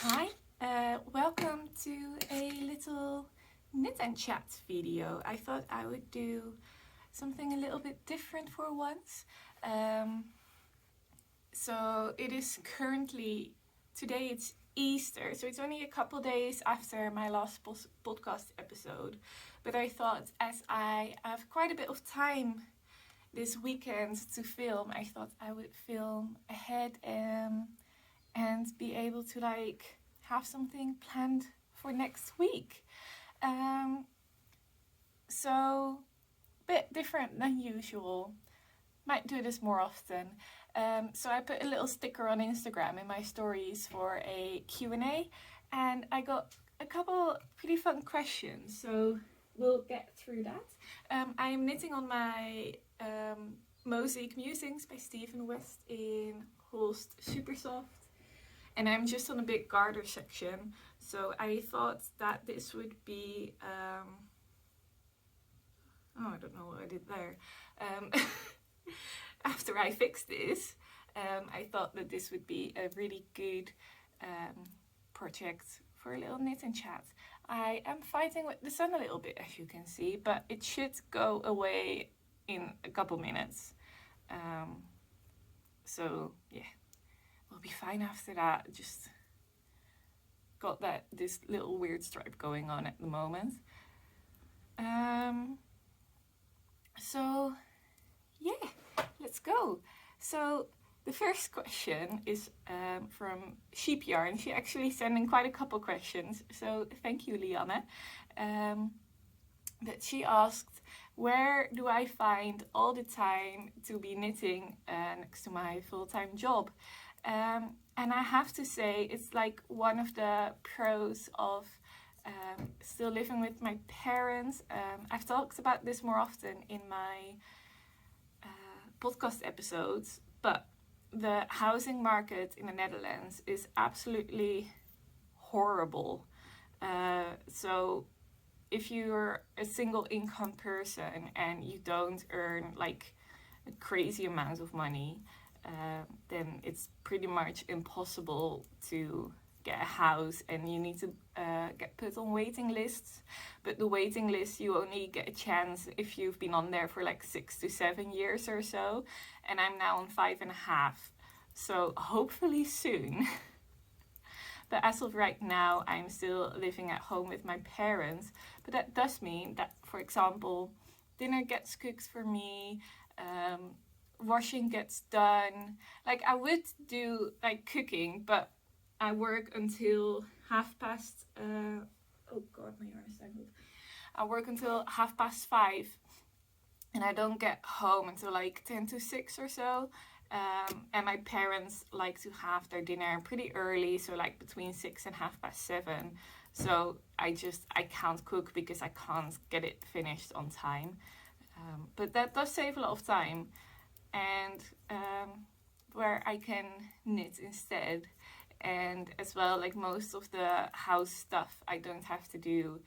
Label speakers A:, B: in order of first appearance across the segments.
A: Hi, welcome to a little knit and chat video. I thought I would do something a little bit different for once. So it is currently, today it's Easter, so it's only a couple days after my last podcast episode. But I thought as I have quite a bit of time this weekend to film, I thought I would film ahead and be able to have something planned for next week. So a bit different than usual. Might do this more often. So I put a little sticker on Instagram in my stories for a Q&A, and I got a couple pretty fun questions. So we'll get through that. I am knitting on my Mosaic Musings by Stephen West in Holst Super Soft. And I'm just on a big garter section, so I thought that this would be, I don't know what I did there. After I fixed this, I thought that this would be a really good project for a little knit and chat. I am fighting with the sun a little bit, as you can see, but it should go away in a couple minutes. So yeah. We'll be fine after that. Just got this little weird stripe going on at the moment. So yeah, let's go. So the first question is from Sheep Yarn. She actually sent in quite a couple questions, so thank you, Lianne. But she asked, where do I find all the time to be knitting next to my full-time job? And I have to say, it's like one of the pros of still living with my parents. I've talked about this more often in my podcast episodes, but the housing market in the Netherlands is absolutely horrible. So if you're a single income person and you don't earn like a crazy amount of money, then it's pretty much impossible to get a house, and you need to get put on waiting lists. But the waiting list, you only get a chance if you've been on there for like 6 to 7 years or so, and I'm now on 5.5, so hopefully soon. But as of right now, I'm still living at home with my parents, but that does mean that, for example, dinner gets cooked for me, washing gets done. Like, I would do like cooking, but I work until 5:30. Oh god, my yarn is tangled. I work until 5:30, and I don't get home until like 10 to 6 or so. And my parents like to have their dinner pretty early, so like between 6 and 7:30. So I can't cook because I can't get it finished on time. But that does save a lot of time. And where I can knit instead, and as well, like most of the house stuff I don't have to do.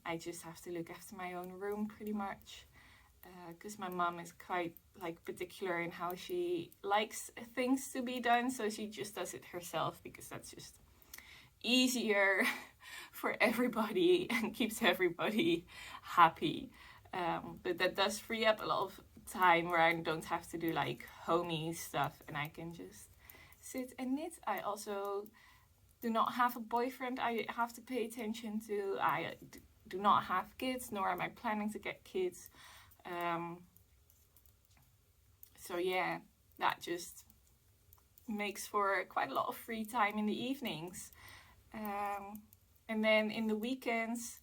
A: I just have to look after my own room pretty much, because my mom is quite like particular in how she likes things to be done, so she just does it herself because that's just easier for everybody and keeps everybody happy. But that does free up a lot of time where I don't have to do like homey stuff, and I can just sit and knit. I also do not have a boyfriend I have to pay attention to. I do not have kids, nor am I planning to get kids. So yeah, that just makes for quite a lot of free time in the evenings. And then in the weekends,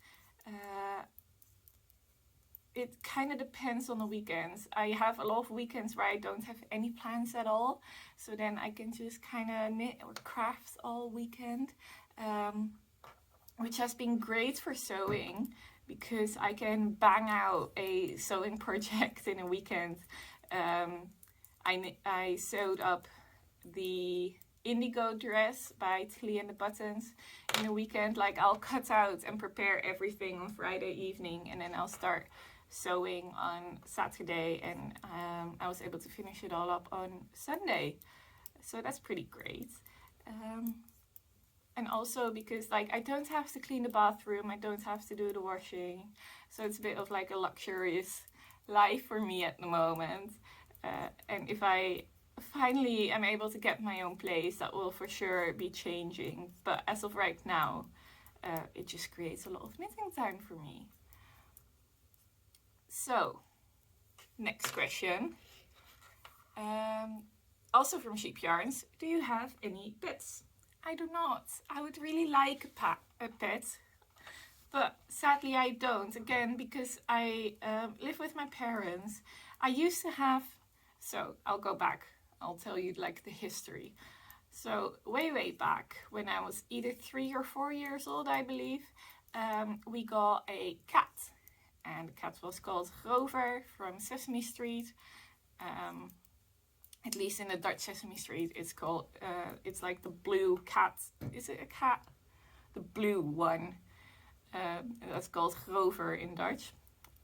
A: it kind of depends on the weekends. I have a lot of weekends where I don't have any plans at all, so then I can just kind of knit or craft all weekend, which has been great for sewing because I can bang out a sewing project in a weekend. I sewed up the indigo dress by Tilly and the Buttons in a weekend. Like, I'll cut out and prepare everything on Friday evening, and then I'll start sewing on Saturday, and I was able to finish it all up on Sunday, so that's pretty great. And also because like I don't have to clean the bathroom, I don't have to do the washing, so it's a bit of like a luxurious life for me at the moment. And if I finally am able to get my own place, that will for sure be changing. But as of right now, it just creates a lot of knitting time for me. So, next question. Also from Sheep Yarns, do you have any pets? I do not. I would really like a pet, but sadly I don't. Again, because I live with my parents. I used to have, so I'll go back. I'll tell you like the history. So way back when I was either 3 or 4 years old, I believe, we got a cat. And the cat was called Grover from Sesame Street. At least in the Dutch Sesame Street, it's called, it's like the blue cat. Is it a cat? The blue one. That's called Grover in Dutch.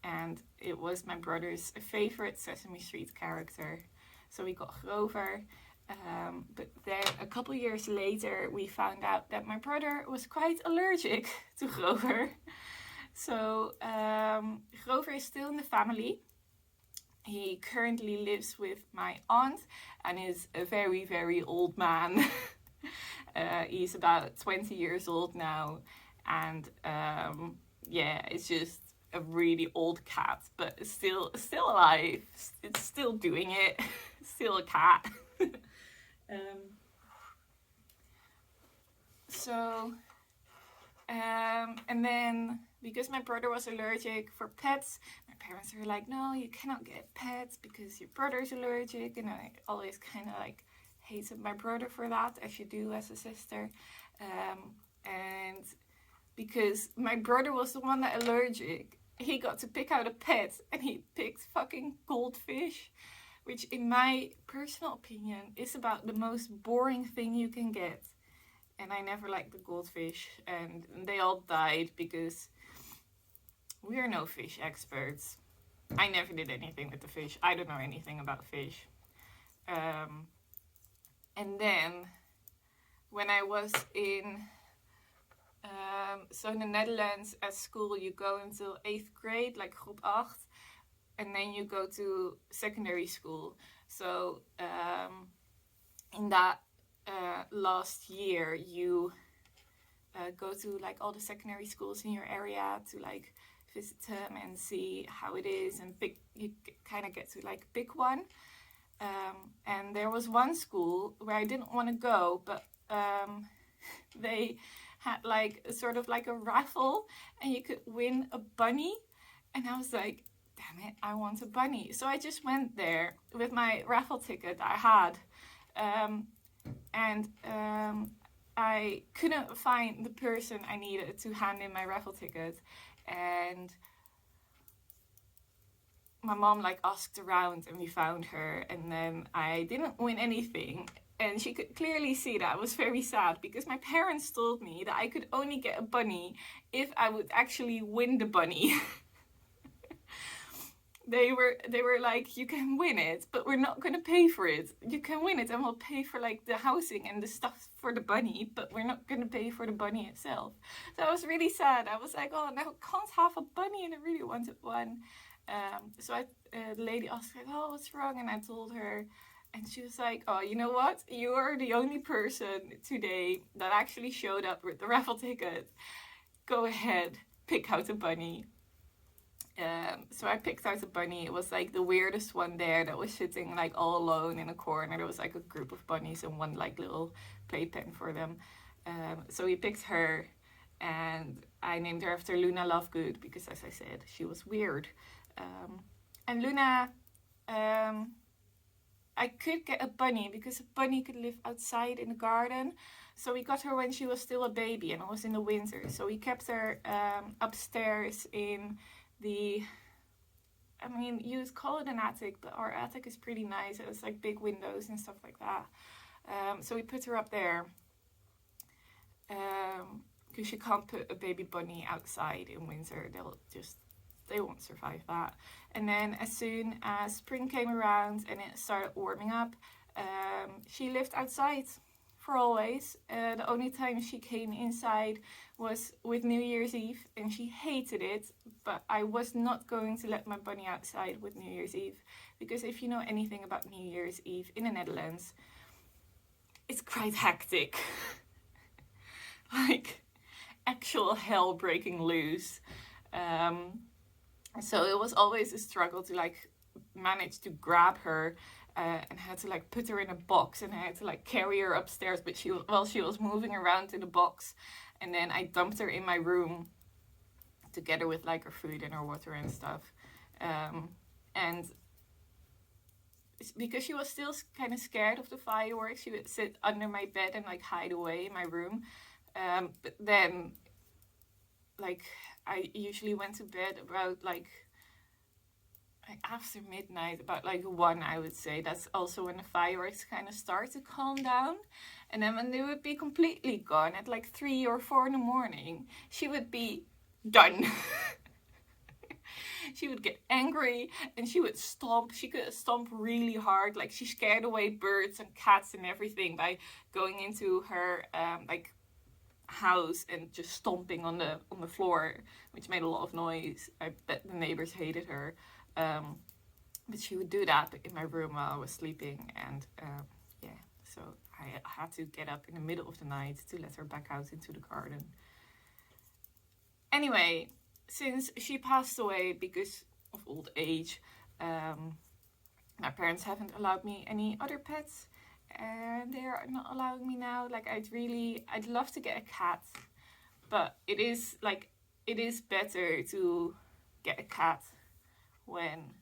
A: And it was my brother's favorite Sesame Street character. So we got Grover. But then a couple years later, we found out that my brother was quite allergic to Grover. So Grover is still in the family. He currently lives with my aunt and is a very old man. He's about 20 years old now. And it's just a really old cat, but it's still alive. It's still doing it. Still a cat. And then because my brother was allergic for pets, my parents were like, no, you cannot get pets because your brother's allergic. And I always kind of like hated my brother for that, as you do as a sister. And because my brother was the one that allergic, he got to pick out a pet, and he picked fucking goldfish, which in my personal opinion is about the most boring thing you can get. And I never liked the goldfish, and they all died because we are no fish experts. I never did anything with the fish. I don't know anything about fish. And then when I was in the Netherlands, at school you go until 8th grade, like groep 8, and then you go to secondary school. So in that last year, you go to like all the secondary schools in your area to like visit them and see how it is, and you kind of get to like pick one. And there was one school where I didn't want to go, but they had like sort of like a raffle, and you could win a bunny. And I was like, damn it, I want a bunny. So I just went there with my raffle ticket I had. And I couldn't find the person I needed to hand in my raffle ticket. And my mom like asked around, and we found her. And then I didn't win anything. And she could clearly see that I was very sad, because my parents told me that I could only get a bunny if I would actually win the bunny. They were like, you can win it, but we're not going to pay for it. You can win it and we'll pay for like the housing and the stuff for the bunny, but we're not going to pay for the bunny itself. So I was really sad. I was like, oh, no, I can't have a bunny, and I really wanted one. So the lady asked, like, oh, what's wrong? And I told her, and she was like, oh, you know what? You are the only person today that actually showed up with the raffle ticket. Go ahead, pick out a bunny. So I picked out a bunny. It was like the weirdest one there, that was sitting like all alone in a corner. There was like a group of bunnies and one like little playpen for them. So we picked her, and I named her after Luna Lovegood, because as I said, she was weird. And Luna, I could get a bunny because a bunny could live outside in the garden. So we got her when she was still a baby, and it was in the winter. So we kept her upstairs in you would call it an attic, but our attic is pretty nice. It was like big windows and stuff like that. So we put her up there, because you can't put a baby bunny outside in winter. They won't survive that. And then as soon as spring came around and it started warming up, she lived outside for always. The only time she came inside was with New Year's Eve, and she hated it, but I was not going to let my bunny outside with New Year's Eve, because if you know anything about New Year's Eve in the Netherlands, it's quite hectic. Like actual hell breaking loose. So it was always a struggle to like manage to grab her, and had to like put her in a box, and I had to like carry her upstairs, but she was moving around in the box, and then I dumped her in my room together with like her food and her water and stuff. And because she was still kind of scared of the fireworks, she would sit under my bed and like hide away in my room. But then like I usually went to bed about like after midnight, about like 1, I would say. That's also when the fireworks kind of start to calm down. And then when they would be completely gone at like 3 or 4 in the morning, she would be done. She would get angry and she would stomp. She could stomp really hard. Like she scared away birds and cats and everything by going into her like house and just stomping on the floor, which made a lot of noise. I bet the neighbors hated her. But she would do that in my room while I was sleeping, and so I had to get up in the middle of the night to let her back out into the garden. Anyway, since she passed away because of old age, my parents haven't allowed me any other pets, and they are not allowing me now. Like I'd love to get a cat, but it is better to get a cat when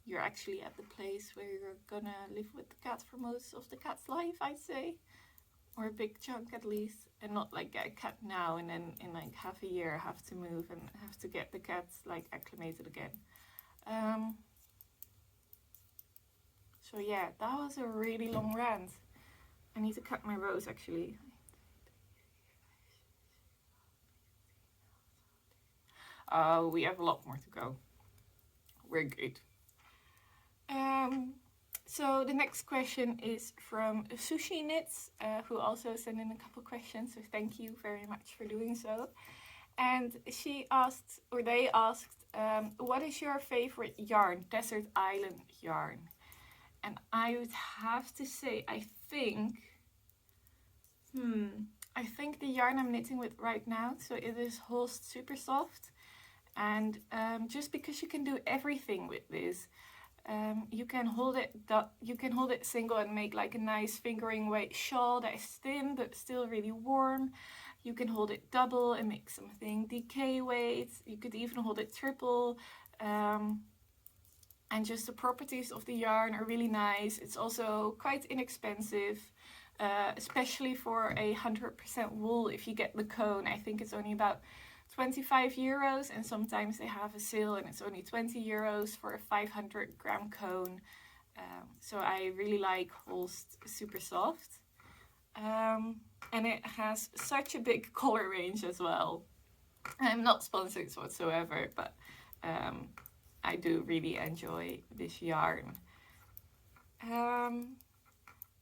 A: you're actually at the place where you're gonna live with the cat for most of the cat's life, I'd say, or a big chunk at least, and not like get a cat now and then in like half a year have to move and have to get the cats like acclimated again. So yeah, that was a really long rant. I need to cut my rose actually. We have a lot more to go. We're good. So the next question is from Sushi Knits, who also sent in a couple questions, so thank you very much for doing so. And they asked, what is your favorite yarn, desert island yarn? And I would have to say, I think the yarn I'm knitting with right now, so it is Holst Super Soft. And just because you can do everything with this, you can hold it single and make like a nice fingering weight shawl that is thin but still really warm. You can hold it double and make something DK weight. You could even hold it triple. And just the properties of the yarn are really nice. It's also quite inexpensive, especially for 100% wool. If you get the cone, I think it's only about 25 euros, and sometimes they have a sale and it's only 20 euros for a 500 gram cone. So I really like Holst Super Soft. And it has such a big color range as well. I'm not sponsored whatsoever, but I do really enjoy this yarn.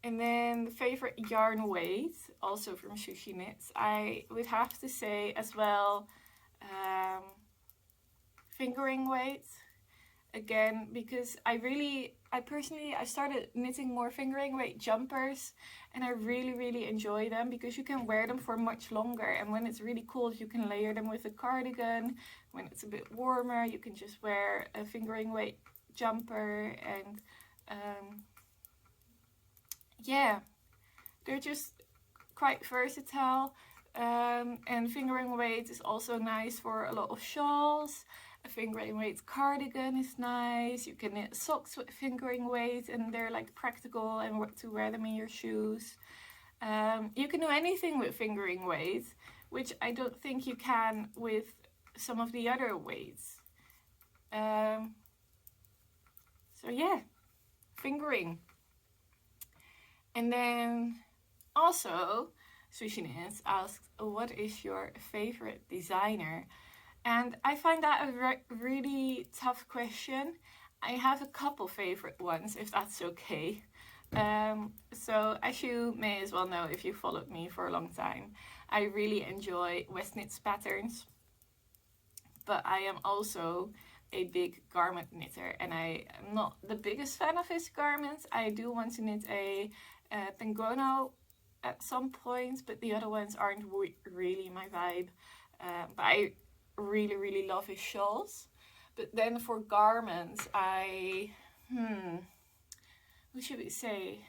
A: And then the favorite yarn weight, also from Sushi Knits, I would have to say as well, fingering weight. Again, because I personally started knitting more fingering weight jumpers, and I really enjoy them because you can wear them for much longer, and when it's really cold you can layer them with a cardigan. When it's a bit warmer you can just wear a fingering weight jumper, and they're just quite versatile. And fingering weight is also nice for a lot of shawls. A fingering weight cardigan is nice. You can knit socks with fingering weight, and they're like practical and to wear them in your shoes. You can do anything with fingering weight, which I don't think you can with some of the other weights. So yeah, fingering. And then also Sushi Knits asked, what is your favorite designer? And I find that a really tough question. I have a couple favorite ones, if that's okay. So as you may as well know if you followed me for a long time, I really enjoy West knits patterns, but I am also a big garment knitter, and I am not the biggest fan of his garments. I do want to knit a Pengono at some point, but the other ones aren't really my vibe. But I really love his shawls. But then for garments, what should we say?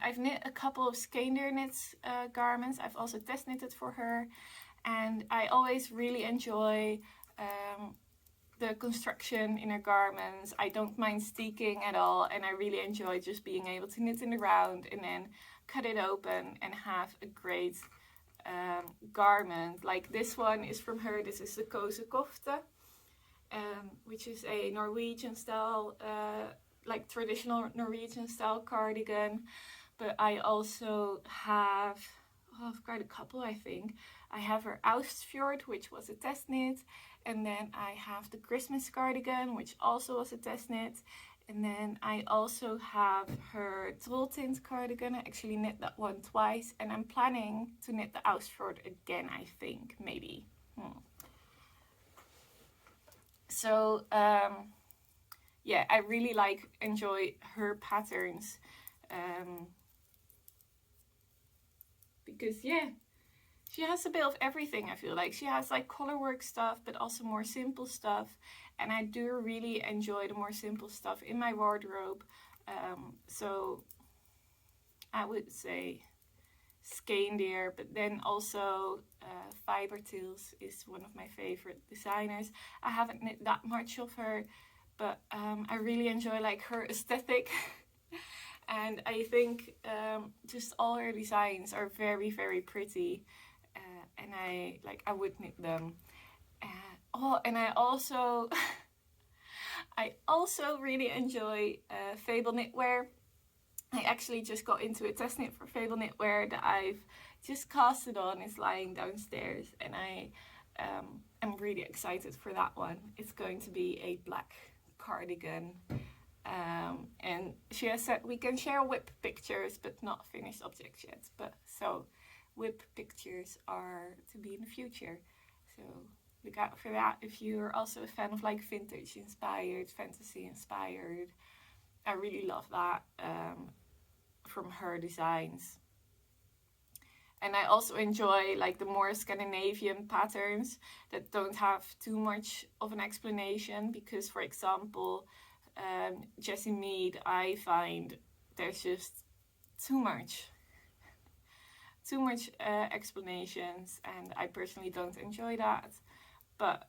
A: I've knit a couple of Skeender knits garments. I've also test knitted for her, and I always really enjoy the construction in her garments. I don't mind steeking at all, and I really enjoy just being able to knit in the round and then cut it open and have a great garment. Like this one is from her. This is the Kose Kofte, which is a Norwegian style, like traditional Norwegian style cardigan. But I also have, I've got a couple, I think. I have her Austfjord, which was a test knit, and then I have the Christmas cardigan, which also was a test knit, and then I also have her Trolltint cardigan. I actually knit that one twice, and I'm planning to knit the Austfjord again, I think, maybe. So yeah, I really enjoy her patterns, because yeah, she has a bit of everything. I feel like she has like colorwork stuff, but also more simple stuff, and I do really enjoy the more simple stuff in my wardrobe. So I would say Skeender, but then also Fibertils is one of my favorite designers. I haven't knit that much of her, but I really enjoy like her aesthetic. And I think just all her designs are very pretty, and I would knit them. And I also I also really enjoy Fable knitwear. I actually just got into a test knit for Fable knitwear that I've just casted on. It's lying downstairs, and I am really excited for that one. It's going to be a black cardigan. And she has said we can share whip pictures, but not finished objects yet. But so whip pictures are to be in the future. So look out for that if you're also a fan of like vintage inspired, fantasy inspired. I really love that from her designs. And I also enjoy like the more Scandinavian patterns that don't have too much of an explanation, because for example, Jessie Mead, I find there's just too much explanations, and I personally don't enjoy that. But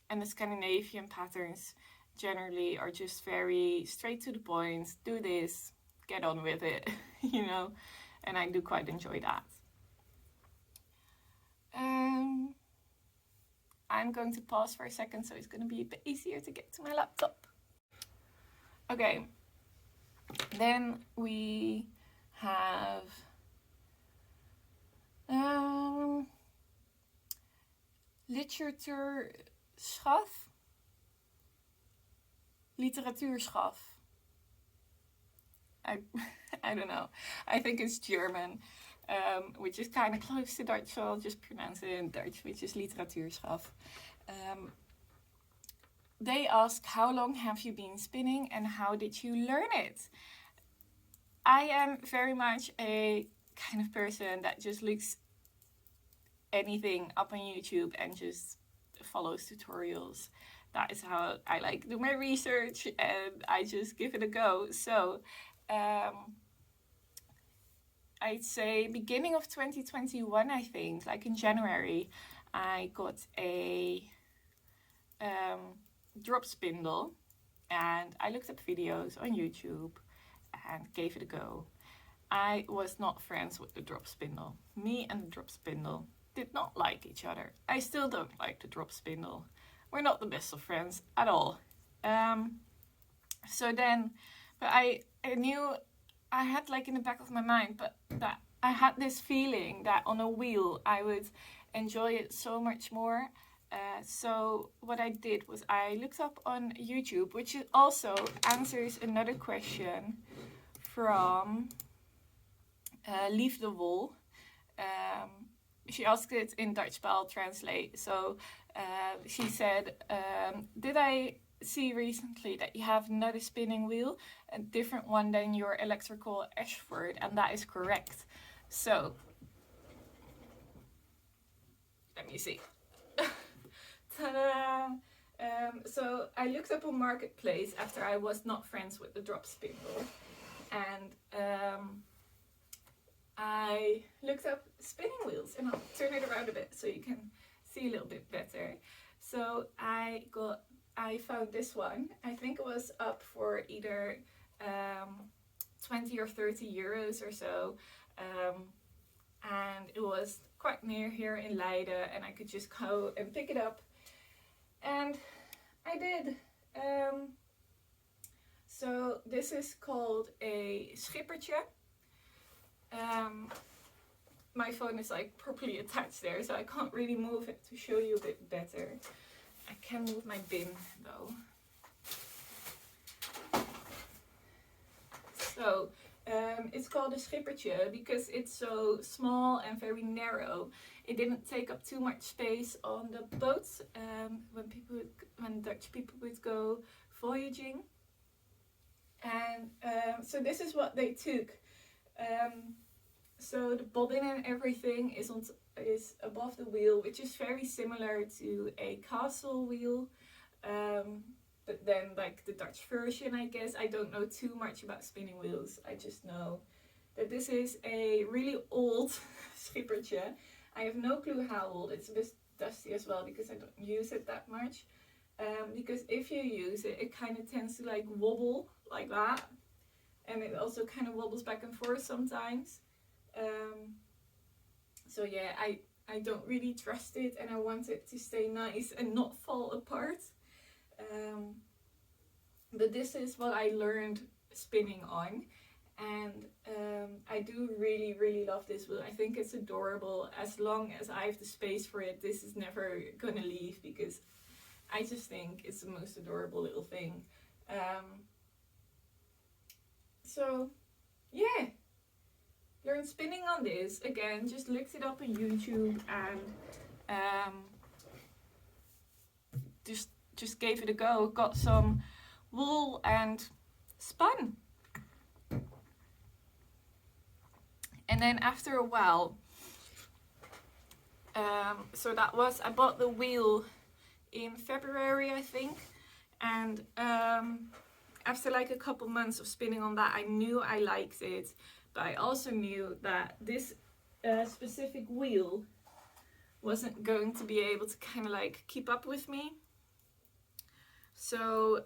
A: and the Scandinavian patterns generally are just very straight to the point. Do this, get on with it, you know, and I do quite enjoy that. I'm going to pause for a second, so it's going to be a bit easier to get to my laptop. Okay, then we have literatuurschaf. I don't know. I think it's German, which is kind of close to Dutch, so I'll just pronounce it in Dutch, which is literatuurschaf. They ask, how long have you been spinning and how did you learn it? I am very much a kind of person that just looks anything up on YouTube and just follows tutorials. That is how I like do my research, and I just give it a go. So I'd say beginning of 2021, I think, like in January, I got a drop spindle, and I looked up videos on YouTube and gave it a go. I was not friends with the drop spindle. Me and the drop spindle did not like each other. I still don't like the drop spindle. We're not the best of friends at all. So then, but I knew, I had like in the back of my mind, but that I had this feeling that on a wheel I would enjoy it so much more. So what I did was I looked up on YouTube, which also answers another question from Leave the Wool. She asked it in Dutch KAL translate. So she said, did I see recently that you have another spinning wheel, a different one than your electrical Ashford? And that is correct. So let me see. Ta-da! So I looked up on Marketplace after I was not friends with the drop spindle, and I looked up spinning wheels, and I'll turn it around a bit so you can see a little bit better. So I found this one. I think it was up for either 20 or 30 euros or so, and it was quite near here in Leiden, and I could just go and pick it up, and I did. So this is called a schippertje. My phone is like properly attached there, so I can't really move it to show you a bit better. I can move my bin though. So it's called a schippertje because it's so small and very narrow. It didn't take up too much space on the boats when Dutch people would go voyaging. And so this is what they took. So the bobbin and everything is above the wheel, which is very similar to a castle wheel. But then like the Dutch version, I guess. I don't know too much about spinning wheels. I just know that this is a really old schippertje. I have no clue how old. It's a bit dusty as well because I don't use it that much. Because if you use it, it kind of tends to like wobble like that. And it also kind of wobbles back and forth sometimes. So yeah, I don't really trust it, and I want it to stay nice and not fall apart. But this is what I learned spinning on, and I do really love this wheel. I think it's adorable. As long as I have the space for it, this is never gonna leave because I just think it's the most adorable little thing. So yeah, learned spinning on this. Again, just looked it up on YouTube and just gave it a go. Got some wool and spun. And then after a while, so I bought the wheel in February, I think, and after like a couple months of spinning on that, I knew I liked it, but I also knew that this specific wheel wasn't going to be able to kind of like keep up with me. So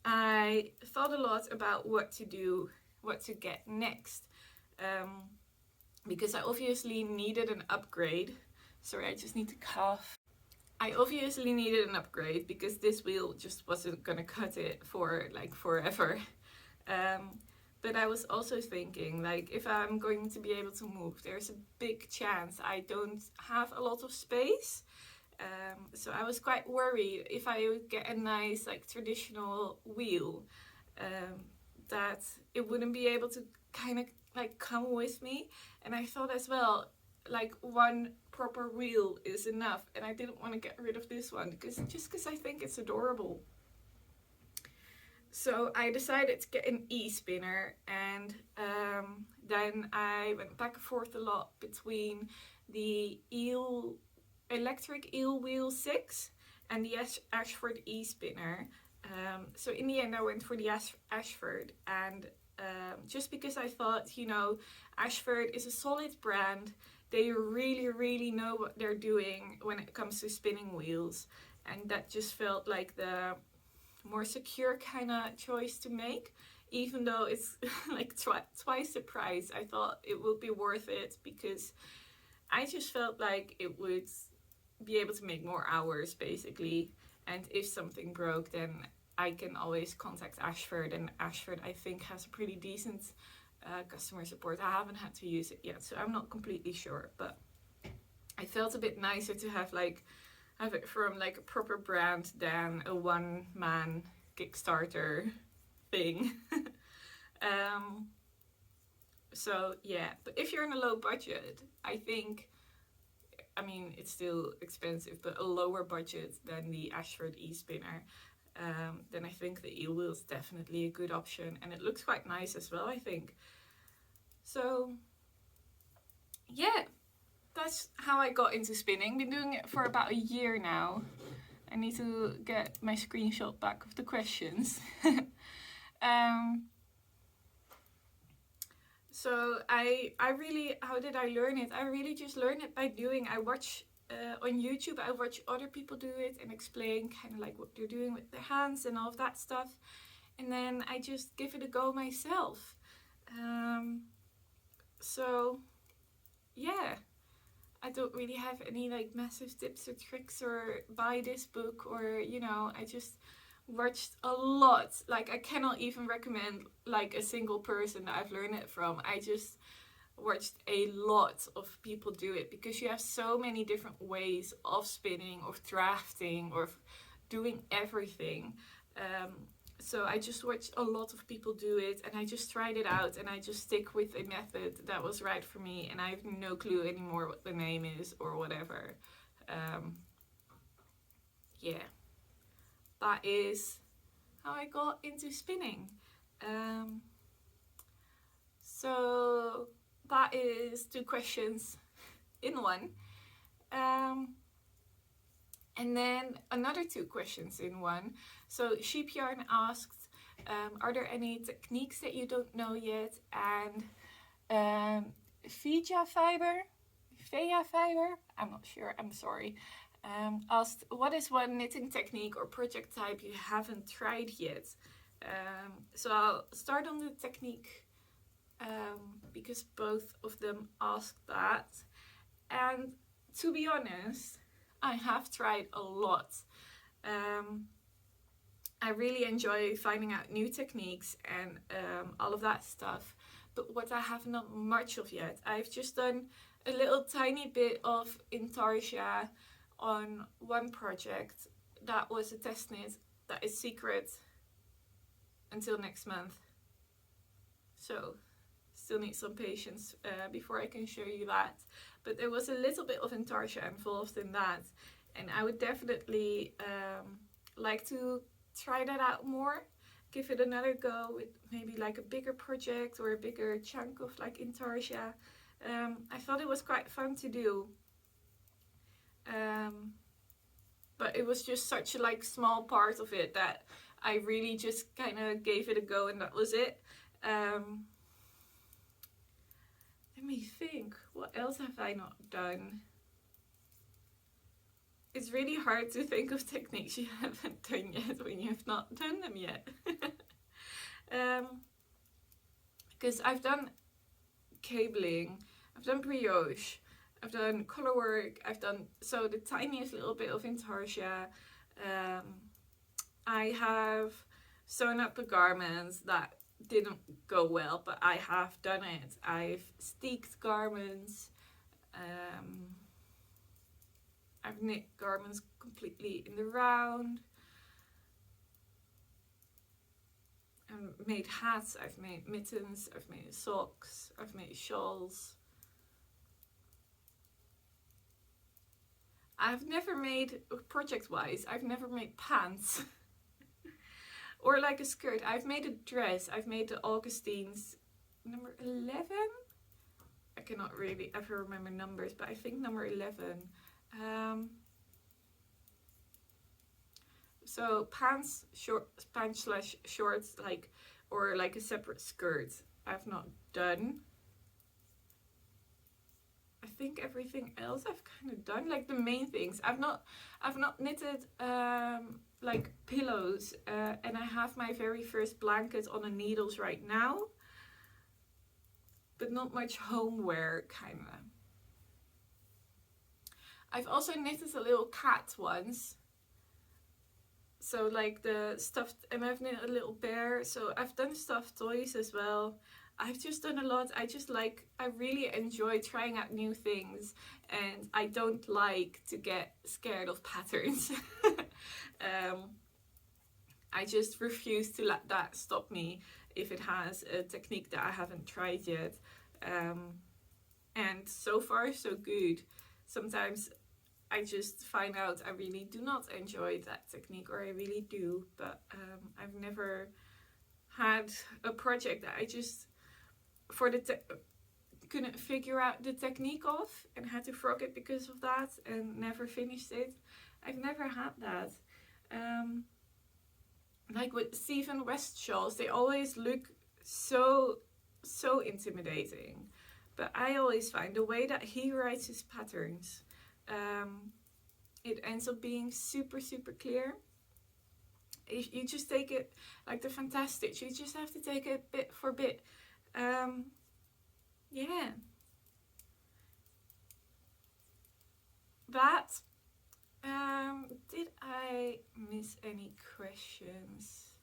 A: I thought a lot about what to do, what to get next, because I obviously needed an upgrade. Sorry, I just need to cough. I obviously needed an upgrade because this wheel just wasn't gonna cut it for like forever. But I was also thinking, like, if I'm going to be able to move, there's a big chance I don't have a lot of space. So I was quite worried if I would get a nice like traditional wheel, that it wouldn't be able to kind of like come with me. And I thought as well, like one proper wheel is enough, and I didn't want to get rid of this one because I think it's adorable. So I decided to get an e-spinner, and then I went back and forth a lot between the electric eel wheel 6 and the Ashford e-spinner. So in the end I went for the Ashford, and just because I thought, you know, Ashford is a solid brand. They really know what they're doing when it comes to spinning wheels, and that just felt like the more secure kind of choice to make. Even though it's like twice the price, I thought it would be worth it because I just felt like it would be able to make more hours basically, and if something broke then I can always contact Ashford, and Ashford I think has a pretty decent customer support. I haven't had to use it yet, so I'm not completely sure, but I felt a bit nicer to have it from like a proper brand than a one-man Kickstarter thing. So yeah, but if you're in a low budget, I think, I mean, it's still expensive, but a lower budget than the Ashford e-spinner, then I think the e-wheel is definitely a good option, and it looks quite nice as well, I think. So yeah, that's how I got into spinning. Been doing it for about a year now. I need to get my screenshot back of the questions. So I really, how did I learn it? I really just learned it by doing. I watch on YouTube, I watch other people do it and explain kind of like what they're doing with their hands and all of that stuff. And then I just give it a go myself. So yeah, I don't really have any like massive tips or tricks or buy this book or, you know, I just watched a lot. Like, I cannot even recommend like a single person that I've learned it from. I just watched a lot of people do it because you have so many different ways of spinning, of drafting, or doing everything. So I just watched a lot of people do it and I just tried it out and I just stick with a method that was right for me, and I have no clue anymore what the name is or whatever. Yeah, that is how I got into spinning. So that is 2 questions in one. And then another 2 questions in one. So Sheep Yarn asked, are there any techniques that you don't know yet? And Fija Fiber, I'm not sure, I'm sorry, asked, what is one knitting technique or project type you haven't tried yet? So I'll start on the technique because both of them asked that. And to be honest, I have tried a lot. I really enjoy finding out new techniques and all of that stuff. But what I have not much of yet, I've just done a little tiny bit of intarsia on one project. That was a test knit that is secret until next month. So still need some patience before I can show you that. But there was a little bit of intarsia involved in that. And I would definitely like to try that out more. Give it another go with maybe like a bigger project or a bigger chunk of like intarsia. I thought it was quite fun to do. But it was just such a like small part of it that I really just kind of gave it a go and that was it. Let me think, what else have I not done? It's really hard to think of techniques you haven't done yet when you have not done them yet. Because I've done cabling, I've done brioche, I've done color work, I've done so the tiniest little bit of intarsia. I have sewn up the garments that didn't go well, but I have done it. I've steeked garments. I've knit garments completely in the round. I've made hats, I've made mittens, I've made socks, I've made shawls. I've never made, project-wise, I've never made pants. Or like a skirt. I've made a dress. I've made the Augustine's number 11? I cannot really ever remember numbers, but I think number 11. So pants, pants / shorts, like, or like a separate skirt, I've not done. I think everything else I've kind of done, like the main things. I've not knitted like pillows, and I have my very first blanket on the needles right now, but not much homeware kind of. I've also knitted a little cat once. So like the stuffed, and I've knit a little bear. So I've done stuffed toys as well. I've just done a lot. I really enjoy trying out new things, and I don't like to get scared of patterns. I just refuse to let that stop me if it has a technique that I haven't tried yet. And so far so good. Sometimes I just find out I really do not enjoy that technique, or I really do, but I've never had a project that I just couldn't figure out the technique of and had to frog it because of that and never finished it. I've never had that. Like with Stephen West shawls, they always look so intimidating, but I always find the way that he writes his patterns, it ends up being super clear. If you just take it like the Fantastics, you just have to take it bit for bit. Yeah. But did I miss any questions?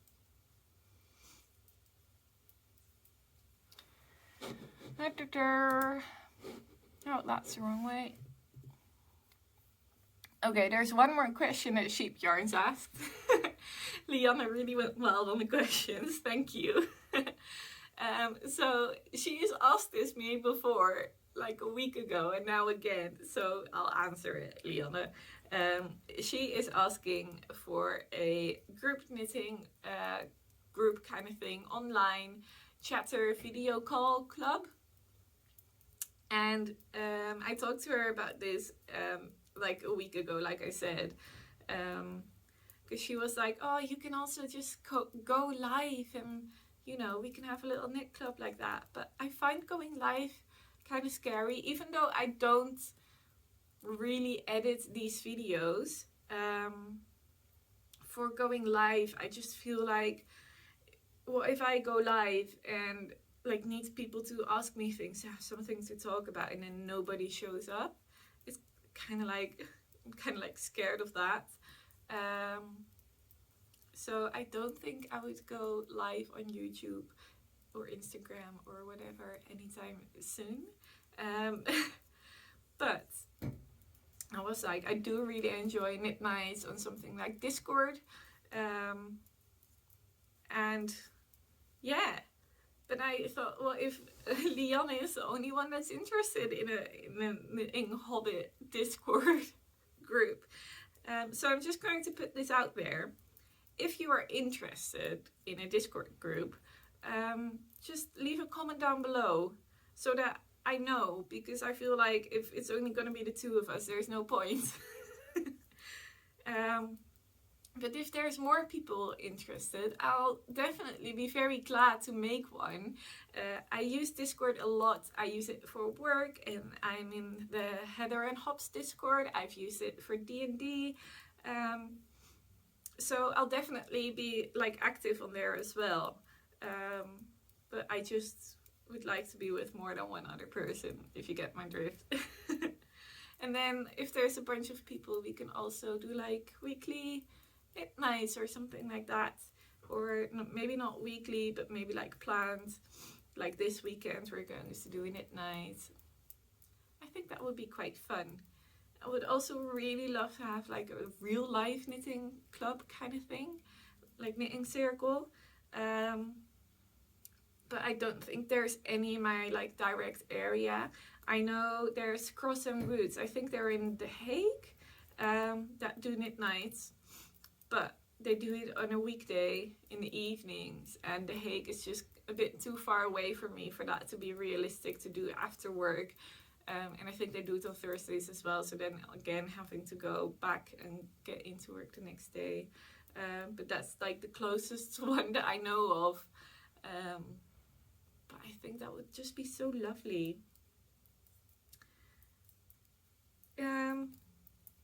A: Oh, that's the wrong way. Okay, there's one more question that Sheep Yarns asked. Liana really went well on the questions, thank you. So she's asked this me before, like a week ago, and now again, so I'll answer it, Liana. She is asking for a group knitting group kind of thing, online chatter video call club. And I talked to her about this like a week ago, like I said, because she was like, oh, you can also just go live and, you know, we can have a little knit club like that. But I find going live kind of scary, even though I don't really edit these videos. For going live, I just feel like, what if I go live and like need people to ask me things, have something to talk about, and then nobody shows up? It's kind of like, I'm kind of like scared of that. So I don't think I would go live on YouTube or Instagram or whatever anytime soon. But I was like, I do really enjoy knit nights on something like Discord. And yeah, but I thought, well, if Liana is the only one that's interested in a Knitting Hobbit Discord group, so I'm just going to put this out there. If you are interested in a Discord group, just leave a comment down below so that I know, because I feel like if it's only going to be the two of us, there's no point. But if there's more people interested, I'll definitely be very glad to make one. I use Discord a lot. I use it for work, and I'm in the Heather and Hops Discord. I've used it for D&D. So I'll definitely be like active on there as well. But I just would like to be with more than one other person, if you get my drift. And then if there's a bunch of people, we can also do like weekly knit nights or something like that. Or maybe not weekly, but maybe like planned. Like this weekend we're going to do a knit night. I think that would be quite fun. I would also really love to have like a real life knitting club kind of thing, like knitting circle. But I don't think there's any in my like direct area. I know there's Cross and Roots. I think they're in The Hague, that do knit nights, but they do it on a weekday in the evenings, and The Hague is just a bit too far away from me for that to be realistic to do after work. And I think they do it on Thursdays as well, so then again having to go back and get into work the next day. But that's like the closest one that I know of. But I think that would just be so lovely.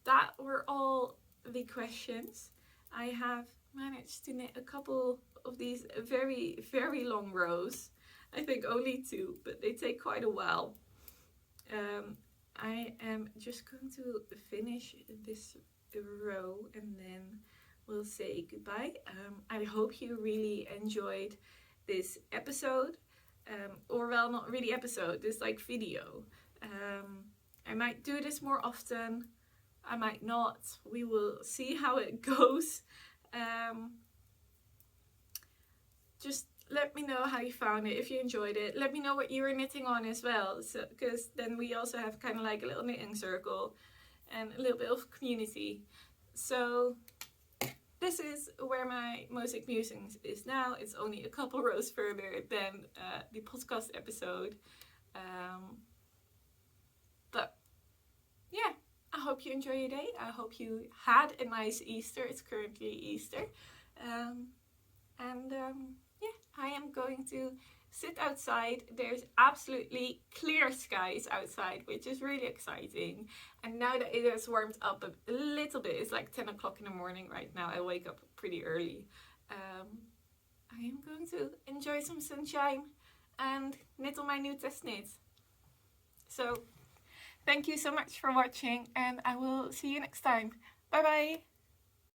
A: That were all the questions. I have managed to knit a couple of these very, very long rows. I think only two, but they take quite a while. I am just going to finish this row and then we'll say goodbye. I hope you really enjoyed this episode, or well, not really episode, this like video. I might do this more often, I might not, we will see how it goes. Just let me know how you found it, if you enjoyed it. Let me know what you were knitting on as well, so because then we also have kind of like a little knitting circle and a little bit of community. So this is where my Mosaic Musings is now. It's only a couple rows further than the podcast episode. But yeah, I hope you enjoy your day. I hope you had a nice Easter. It's currently Easter. Yeah, I am going to sit outside. There's absolutely clear skies outside, which is really exciting. And now that it has warmed up a little bit, it's like 10 o'clock in the morning right now. I wake up pretty early. I am going to enjoy some sunshine and knit on my new test knit. So thank you so much for watching, and I will see you next time. Bye bye!